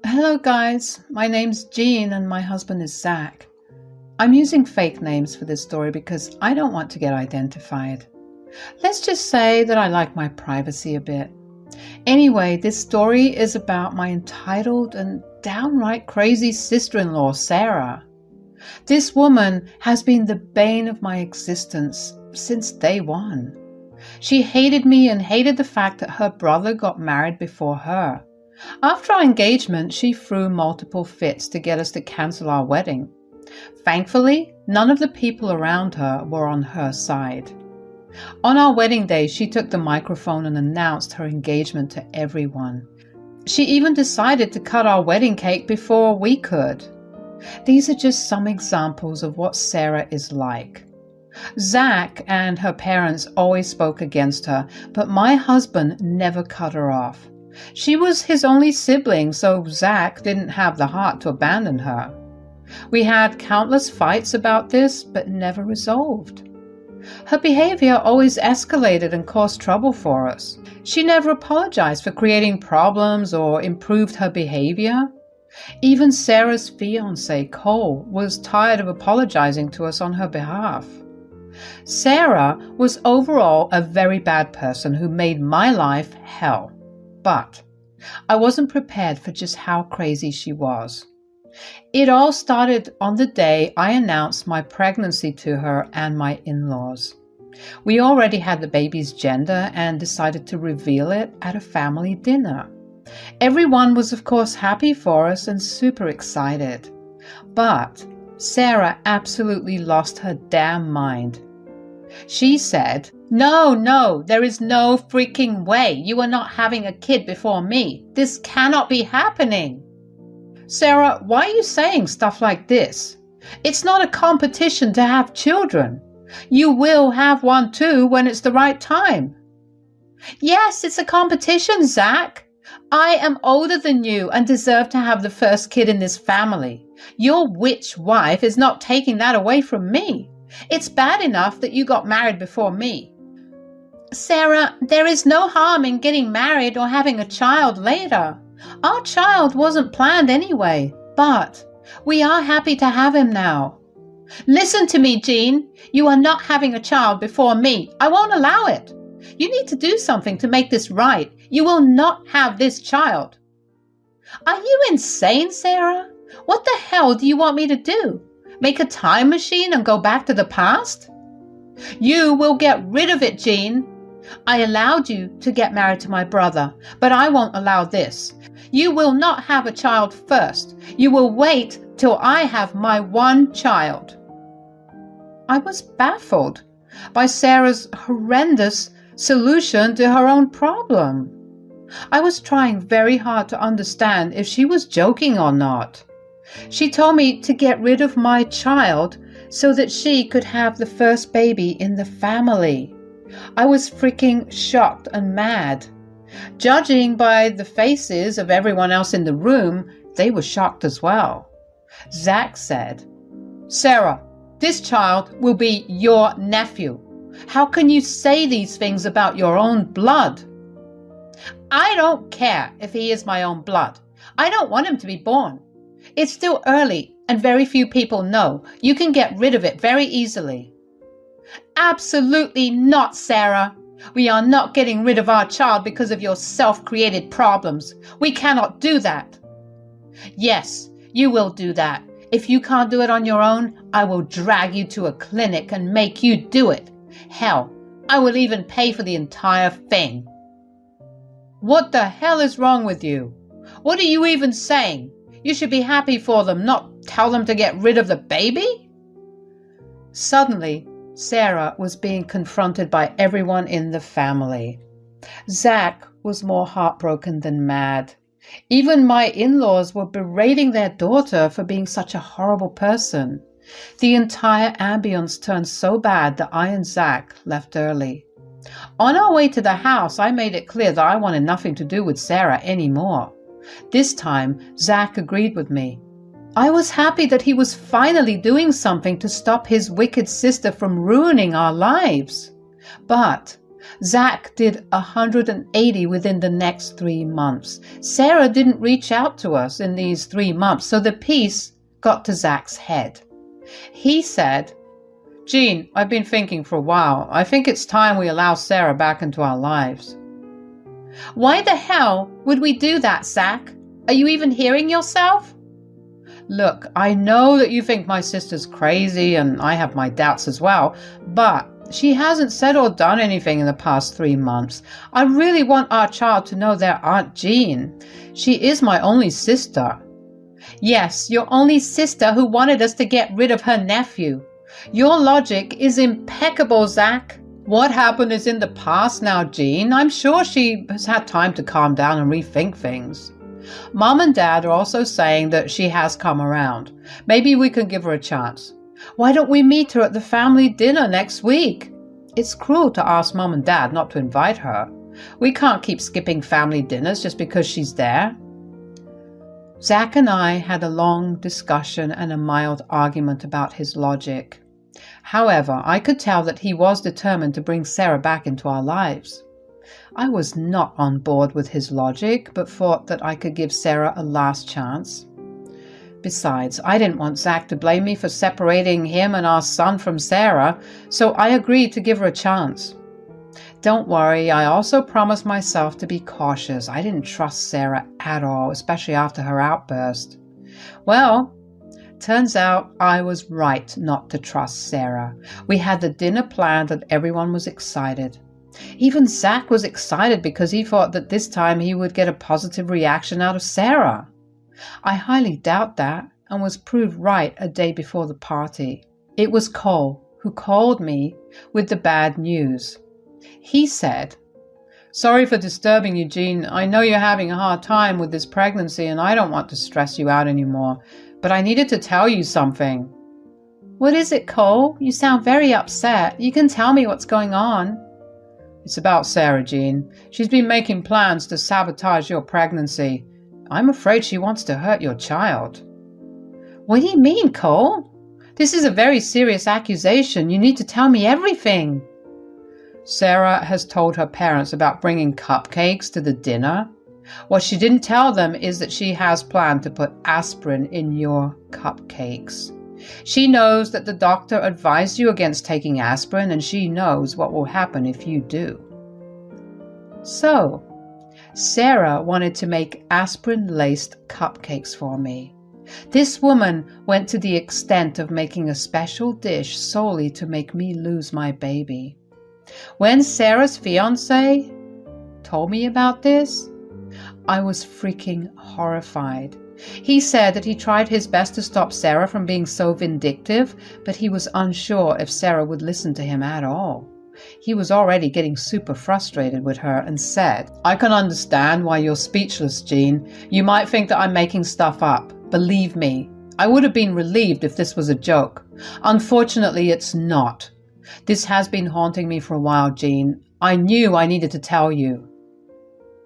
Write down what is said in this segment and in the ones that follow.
Hello guys, my name's Jean and my husband is Zach. I'm using fake names for this story because I don't want to get identified. Let's just say that I like my privacy a bit. Anyway, this story is about my entitled and downright crazy sister-in-law, Sarah. This woman has been the bane of my existence since day one. She hated me and hated the fact that her brother got married before her. After our engagement, she threw multiple fits to get us to cancel our wedding. Thankfully, none of the people around her were on her side. On our wedding day, she took the microphone and announced her engagement to everyone. She even decided to cut our wedding cake before we could. These are just some examples of what Sarah is like. Zach and her parents always spoke against her, but my husband never cut her off. She was his only sibling, so Zach didn't have the heart to abandon her. We had countless fights about this, but never resolved. Her behavior always escalated and caused trouble for us. She never apologized for creating problems or improved her behavior. Even Sarah's fiancé, Cole, was tired of apologizing to us on her behalf. Sarah was overall a very bad person who made my life hell. But I wasn't prepared for just how crazy she was. It all started on the day I announced my pregnancy to her and my in-laws. We already had the baby's gender and decided to reveal it at a family dinner. Everyone was of course happy for us and super excited. But Sarah absolutely lost her damn mind. She said, No, there is no freaking way. You are not having a kid before me. This cannot be happening. Sarah, why are you saying stuff like this? It's not a competition to have children. You will have one too when it's the right time. Yes, it's a competition, Zach. I am older than you and deserve to have the first kid in this family. Your witch wife is not taking that away from me. It's bad enough that you got married before me. Sarah, there is no harm in getting married or having a child later. Our child wasn't planned anyway, but we are happy to have him now. Listen to me, Jean. You are not having a child before me. I won't allow it. You need to do something to make this right. You will not have this child. Are you insane, Sarah? What the hell do you want me to do? Make a time machine and go back to the past? You will get rid of it, Jean. I allowed you to get married to my brother, but I won't allow this. You will not have a child first. You will wait till I have my one child. I was baffled by Sarah's horrendous solution to her own problem. I was trying very hard to understand if she was joking or not. She told me to get rid of my child so that she could have the first baby in the family. I was freaking shocked and mad. Judging by the faces of everyone else in the room, they were shocked as well. Zach said, Sarah, this child will be your nephew. How can you say these things about your own blood? I don't care if he is my own blood. I don't want him to be born. It's still early and very few people know. You can get rid of it very easily. Absolutely not, Sarah. We are not getting rid of our child because of your self-created problems. We cannot do that. Yes, you will do that. If you can't do it on your own, I will drag you to a clinic and make you do it. Hell, I will even pay for the entire thing. What the hell is wrong with you? What are you even saying? You should be happy for them, not tell them to get rid of the baby? Suddenly, Sarah was being confronted by everyone in the family. Zach was more heartbroken than mad. Even my in-laws were berating their daughter for being such a horrible person. The entire ambience turned so bad that I and Zach left early. On our way to the house, I made it clear that I wanted nothing to do with Sarah anymore. This time, Zach agreed with me. I was happy that he was finally doing something to stop his wicked sister from ruining our lives. But Zach did 180 within the next 3 months. Sarah didn't reach out to us in these 3 months, so the piece got to Zach's head. He said, "Jean, I've been thinking for a while. I think it's time we allow Sarah back into our lives." Why the hell would we do that, Zach? Are you even hearing yourself? Look, I know that you think my sister's crazy and I have my doubts as well, but she hasn't said or done anything in the past 3 months. I really want our child to know their Aunt Jean. She is my only sister. Yes, your only sister who wanted us to get rid of her nephew. Your logic is impeccable, Zach. What happened is in the past now, Jean. I'm sure she has had time to calm down and rethink things. Mom and Dad are also saying that she has come around. Maybe we can give her a chance. Why don't we meet her at the family dinner next week? It's cruel to ask Mom and Dad not to invite her. We can't keep skipping family dinners just because she's there. Zach and I had a long discussion and a mild argument about his logic. However, I could tell that he was determined to bring Sarah back into our lives. I was not on board with his logic, but thought that I could give Sarah a last chance. Besides, I didn't want Zach to blame me for separating him and our son from Sarah, so I agreed to give her a chance. Don't worry, I also promised myself to be cautious. I didn't trust Sarah at all, especially after her outburst. Well, turns out I was right not to trust Sarah. We had the dinner planned and everyone was excited. Even Zach was excited because he thought that this time he would get a positive reaction out of Sarah. I highly doubt that and was proved right a day before the party. It was Cole who called me with the bad news. He said, "Sorry for disturbing you, Jean. I know you're having a hard time with this pregnancy and I don't want to stress you out anymore, but I needed to tell you something." "What is it, Cole? You sound very upset. You can tell me what's going on." "It's about Sarah, Jean. She's been making plans to sabotage your pregnancy. I'm afraid she wants to hurt your child." "What do you mean, Cole? This is a very serious accusation. You need to tell me everything." "Sarah has told her parents about bringing cupcakes to the dinner. What she didn't tell them is that she has planned to put aspirin in your cupcakes. She knows that the doctor advised you against taking aspirin, and she knows what will happen if you do." So, Sarah wanted to make aspirin-laced cupcakes for me. This woman went to the extent of making a special dish solely to make me lose my baby. When Sarah's fiancé told me about this, I was freaking horrified. He said that he tried his best to stop Sarah from being so vindictive, but he was unsure if Sarah would listen to him at all. He was already getting super frustrated with her and said, "I can understand why you're speechless, Jean. You might think that I'm making stuff up. Believe me, I would have been relieved if this was a joke. Unfortunately, it's not. This has been haunting me for a while, Jean. I knew I needed to tell you."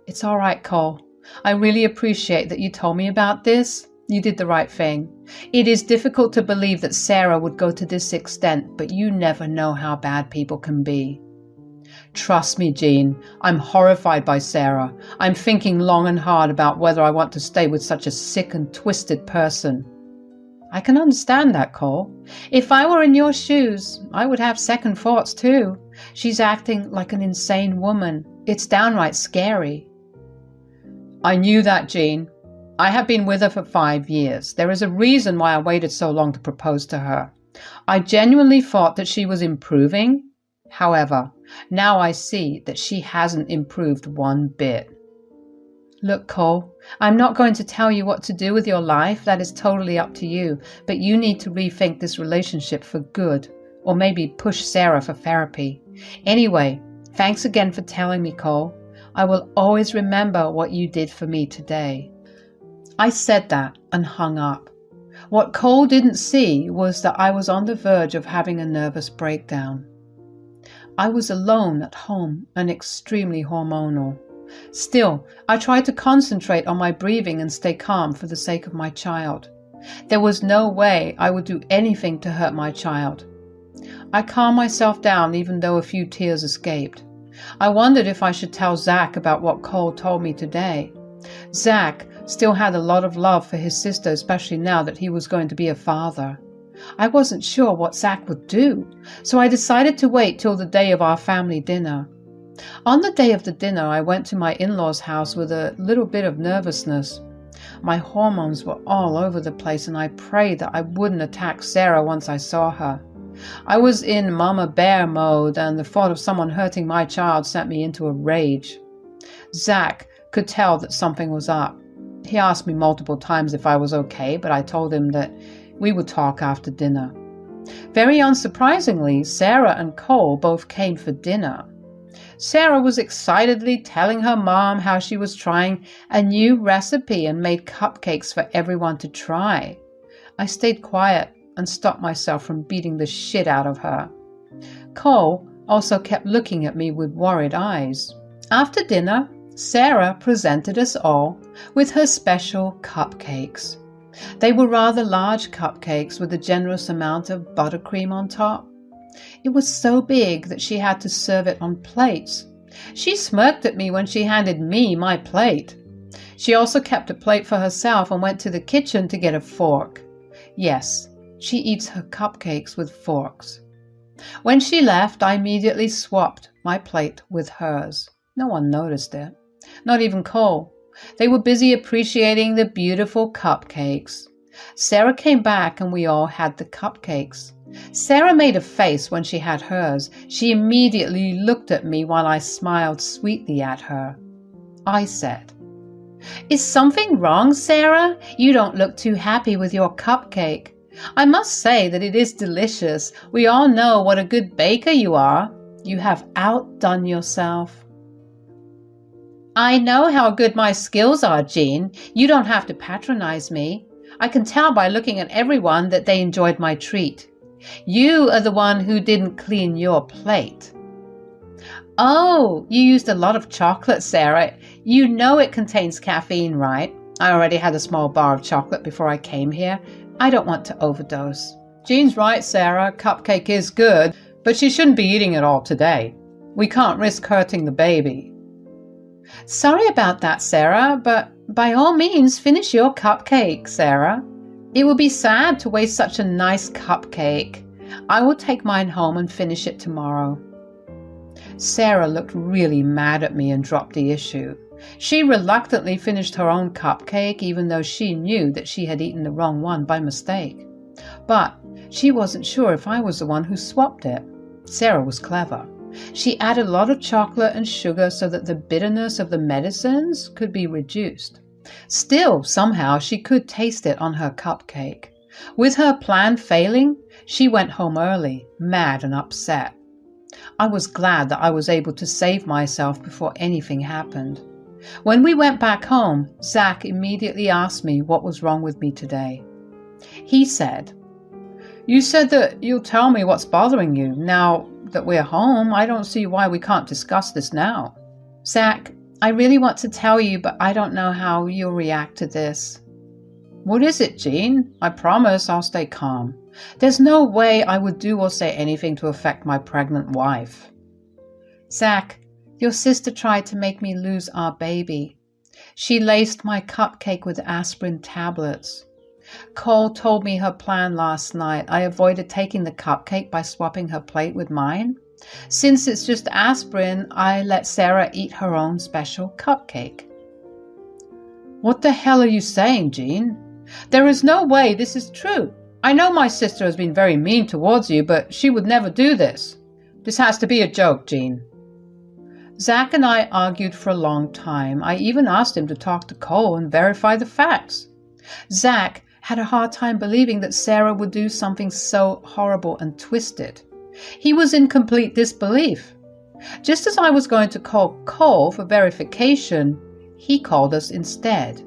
"It's all right, Cole. I really appreciate that you told me about this. You did the right thing. It is difficult to believe that Sarah would go to this extent, but you never know how bad people can be." "Trust me, Jean. I'm horrified by Sarah. I'm thinking long and hard about whether I want to stay with such a sick and twisted person." "I can understand that, Cole. If I were in your shoes, I would have second thoughts too. She's acting like an insane woman. It's downright scary." "I knew that, Jean. I have been with her for 5 years. There is a reason why I waited so long to propose to her. I genuinely thought that she was improving. However, now I see that she hasn't improved one bit." "Look, Cole, I'm not going to tell you what to do with your life. That is totally up to you. But you need to rethink this relationship for good, or maybe push Sarah for therapy. Anyway, thanks again for telling me, Cole. I will always remember what you did for me today." I said that and hung up. What Cole didn't see was that I was on the verge of having a nervous breakdown. I was alone at home and extremely hormonal. Still, I tried to concentrate on my breathing and stay calm for the sake of my child. There was no way I would do anything to hurt my child. I calmed myself down even though a few tears escaped. I wondered if I should tell Zach about what Cole told me today. Zach still had a lot of love for his sister, especially now that he was going to be a father. I wasn't sure what Zach would do, so I decided to wait till the day of our family dinner. On the day of the dinner, I went to my in-laws' house with a little bit of nervousness. My hormones were all over the place, and I prayed that I wouldn't attack Sarah once I saw her. I was in Mama Bear mode, and the thought of someone hurting my child sent me into a rage. Zach could tell that something was up. He asked me multiple times if I was okay, but I told him that we would talk after dinner. Very unsurprisingly, Sarah and Cole both came for dinner. Sarah was excitedly telling her mom how she was trying a new recipe and made cupcakes for everyone to try. I stayed quiet and stopped myself from beating the shit out of her. Cole also kept looking at me with worried eyes. After dinner, Sarah presented us all with her special cupcakes. They were rather large cupcakes with a generous amount of buttercream on top. It was so big that she had to serve it on plates. She smirked at me when she handed me my plate. She also kept a plate for herself and went to the kitchen to get a fork. Yes, she eats her cupcakes with forks. When she left, I immediately swapped my plate with hers. No one noticed it, not even Cole. They were busy appreciating the beautiful cupcakes. Sarah came back and we all had the cupcakes. Sarah made a face when she had hers. She immediately looked at me while I smiled sweetly at her. I said, "Is something wrong, Sarah? You don't look too happy with your cupcake. I must say that it is delicious. We all know what a good baker you are. You have outdone yourself." "I know how good my skills are, Jean. You don't have to patronize me. I can tell by looking at everyone that they enjoyed my treat. You are the one who didn't clean your plate." "Oh, you used a lot of chocolate, Sarah. You know it contains caffeine, right? I already had a small bar of chocolate before I came here. I don't want to overdose." "Jean's right, Sarah. Cupcake is good, but she shouldn't be eating it all today. We can't risk hurting the baby." "Sorry about that, Sarah, but by all means finish your cupcake, Sarah. It would be sad to waste such a nice cupcake. I will take mine home and finish it tomorrow." Sarah looked really mad at me and dropped the issue. She reluctantly finished her own cupcake, even though she knew that she had eaten the wrong one by mistake. But she wasn't sure if I was the one who swapped it. Sarah was clever. She added a lot of chocolate and sugar so that the bitterness of the medicines could be reduced. Still, somehow, she could taste it on her cupcake. With her plan failing, she went home early, mad and upset. I was glad that I was able to save myself before anything happened. When we went back home, Zach immediately asked me what was wrong with me today. He said, "You said that you'll tell me what's bothering you. Now that we're home, I don't see why we can't discuss this now." "Zach, I really want to tell you, but I don't know how you'll react to this." "What is it, Jean? I promise I'll stay calm. There's no way I would do or say anything to affect my pregnant wife." "Zach, your sister tried to make me lose our baby. She laced my cupcake with aspirin tablets. Cole told me her plan last night. I avoided taking the cupcake by swapping her plate with mine. Since it's just aspirin, I let Sarah eat her own special cupcake." "What the hell are you saying, Jean? There is no way this is true. I know my sister has been very mean towards you, but she would never do this. This has to be a joke, Jean." Zach and I argued for a long time. I even asked him to talk to Cole and verify the facts. Zach had a hard time believing that Sarah would do something so horrible and twisted. He was in complete disbelief. Just as I was going to call Cole for verification, he called us instead.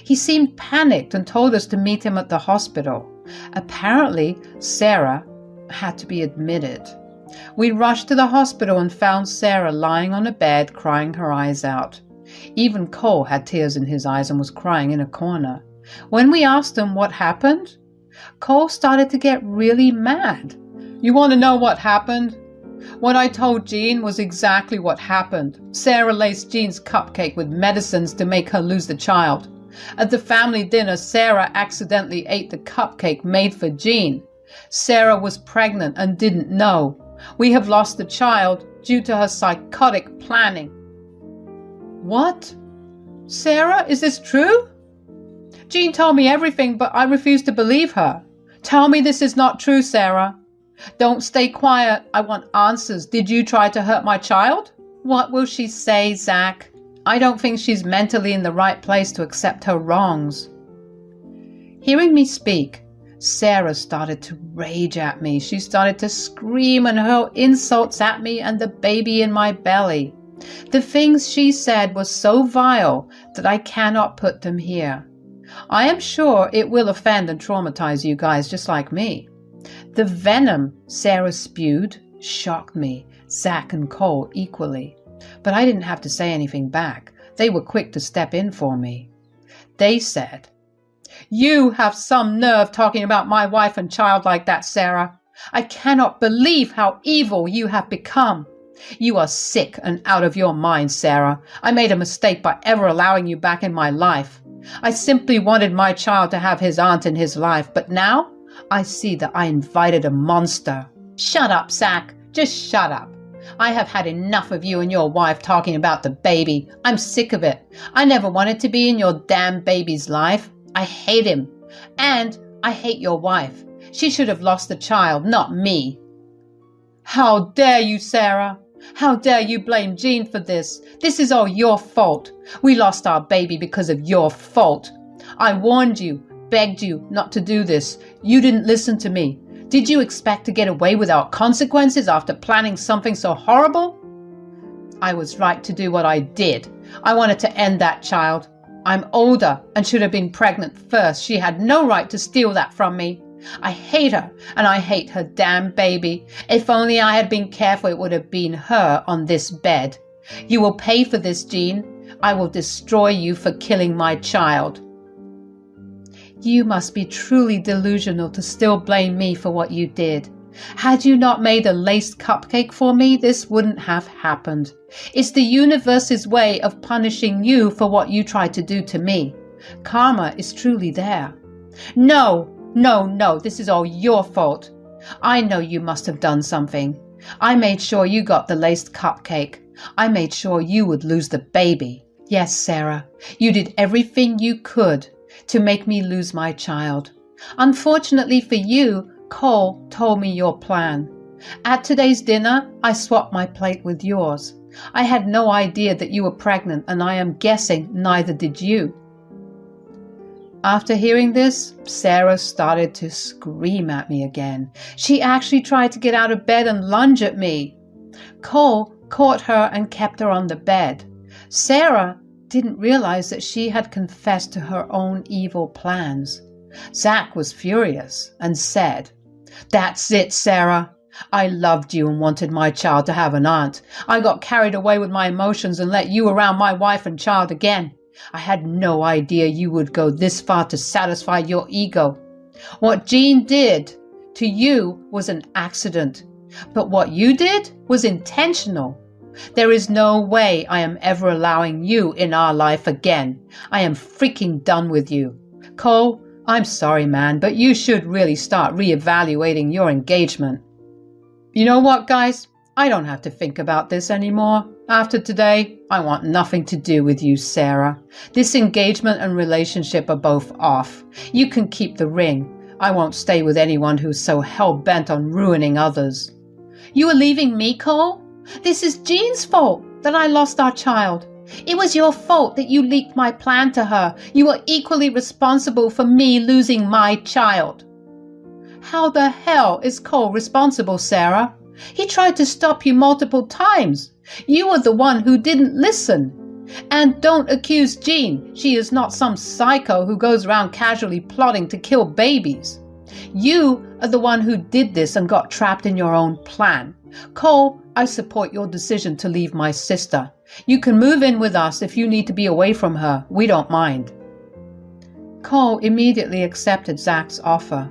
He seemed panicked and told us to meet him at the hospital. Apparently, Sarah had to be admitted. We rushed to the hospital and found Sarah lying on a bed, crying her eyes out. Even Cole had tears in his eyes and was crying in a corner. When we asked him what happened, Cole started to get really mad. "You want to know what happened? What I told Jean was exactly what happened. Sarah laced Jean's cupcake with medicines to make her lose the child. At the family dinner, Sarah accidentally ate the cupcake made for Jean. Sarah was pregnant and didn't know. We have lost the child due to her psychotic planning. What? Sarah, is this true? Jean told me everything, but I refuse to believe her. Tell me this is not true, Sarah. Don't stay quiet. I want answers. Did you try to hurt my child? What will she say, Zach? I don't think she's mentally in the right place to accept her wrongs. Hearing me speak, Sarah started to rage at me. She started to scream and hurl insults at me and the baby in my belly. The things she said were so vile that I cannot put them here. I am sure it will offend and traumatize you guys just like me. The venom Sarah spewed shocked me, Zach and Cole equally. But I didn't have to say anything back. They were quick to step in for me. They said, "You have some nerve talking about my wife and child like that, Sarah. I cannot believe how evil you have become. You are sick and out of your mind, Sarah. I made a mistake by ever allowing you back in my life. I simply wanted my child to have his aunt in his life, but now I see that I invited a monster." Shut up, Zach. Just shut up. I have had enough of you and your wife talking about the baby. I'm sick of it. I never wanted to be in your damn baby's life. I hate him. And I hate your wife. She should have lost the child, not me. How dare you, Sarah? How dare you blame Jean for this? This is all your fault. We lost our baby because of your fault. I warned you, begged you not to do this. You didn't listen to me. Did you expect to get away without consequences after planning something so horrible? I was right to do what I did. I wanted to end that child. I'm older and should have been pregnant first. She had no right to steal that from me. I hate her, and I hate her damn baby. If only I had been careful, it would have been her on this bed. You will pay for this, Jean. I will destroy you for killing my child. You must be truly delusional to still blame me for what you did. Had you not made a laced cupcake for me, this wouldn't have happened. It's the universe's way of punishing you for what you tried to do to me. Karma is truly there. No, this is all your fault. I know you must have done something. I made sure you got the laced cupcake. I made sure you would lose the baby. Yes, Sarah, you did everything you could to make me lose my child. Unfortunately for you, Cole told me your plan. At today's dinner, I swapped my plate with yours. I had no idea that you were pregnant, and I am guessing neither did you. After hearing this, Sarah started to scream at me again. She actually tried to get out of bed and lunge at me. Cole caught her and kept her on the bed. Sarah didn't realize that she had confessed to her own evil plans. Zach was furious and said, "That's it, Sarah. I loved you and wanted my child to have an aunt. I got carried away with my emotions and let you around my wife and child again. I had no idea you would go this far to satisfy your ego. What Jean did to you was an accident, but what you did was intentional. There is no way I am ever allowing you in our life again. I am freaking done with you. Cole, I'm sorry, man, but you should really start reevaluating your engagement." You know what, guys? I don't have to think about this anymore. After today, I want nothing to do with you, Sarah. This engagement and relationship are both off. You can keep the ring. I won't stay with anyone who's so hell-bent on ruining others. You are leaving me, Cole? This is Jean's fault that I lost our child. It was your fault that you leaked my plan to her. You are equally responsible for me losing my child. How the hell is Cole responsible, Sarah? He tried to stop you multiple times. You are the one who didn't listen. And don't accuse Jean. She is not some psycho who goes around casually plotting to kill babies. You are the one who did this and got trapped in your own plan. Cole, I support your decision to leave my sister. You can move in with us if you need to be away from her. We don't mind. Cole immediately accepted Zach's offer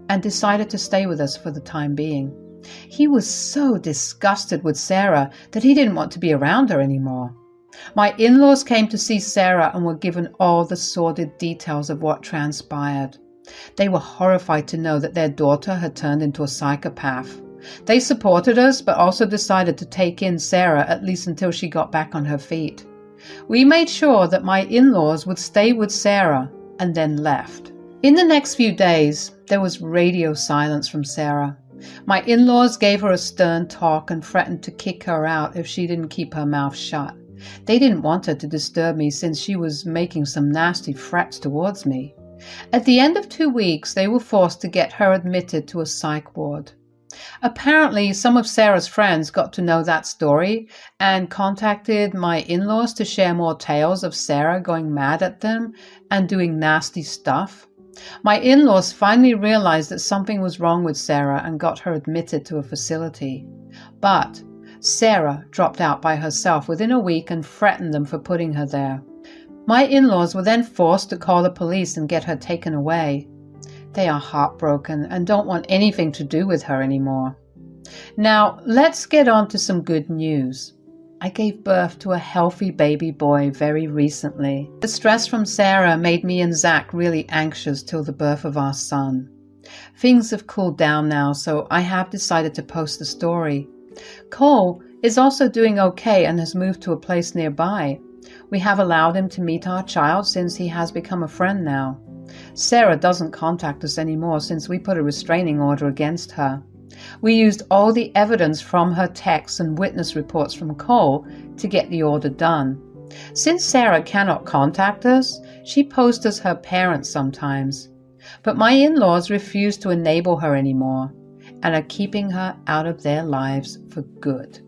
and decided to stay with us for the time being. He was so disgusted with Sarah that he didn't want to be around her anymore. My in-laws came to see Sarah and were given all the sordid details of what transpired. They were horrified to know that their daughter had turned into a psychopath. They supported us, but also decided to take in Sarah at least until she got back on her feet. We made sure that my in-laws would stay with Sarah and then left. In the next few days, there was radio silence from Sarah. My in-laws gave her a stern talk and threatened to kick her out if she didn't keep her mouth shut. They didn't want her to disturb me since she was making some nasty threats towards me. At the end of 2 weeks, they were forced to get her admitted to a psych ward. Apparently, some of Sarah's friends got to know that story and contacted my in-laws to share more tales of Sarah going mad at them and doing nasty stuff. My in-laws finally realized that something was wrong with Sarah and got her admitted to a facility. But Sarah dropped out by herself within a week and threatened them for putting her there. My in-laws were then forced to call the police and get her taken away. They are heartbroken and don't want anything to do with her anymore. Now, let's get on to some good news. I gave birth to a healthy baby boy very recently. The stress from Sarah made me and Zach really anxious till the birth of our son. Things have cooled down now, so I have decided to post the story. Cole is also doing okay and has moved to a place nearby. We have allowed him to meet our child since he has become a friend now. Sarah doesn't contact us anymore since we put a restraining order against her. We used all the evidence from her texts and witness reports from Cole to get the order done. Since Sarah cannot contact us, she posts as her parents sometimes. But my in-laws refuse to enable her anymore and are keeping her out of their lives for good.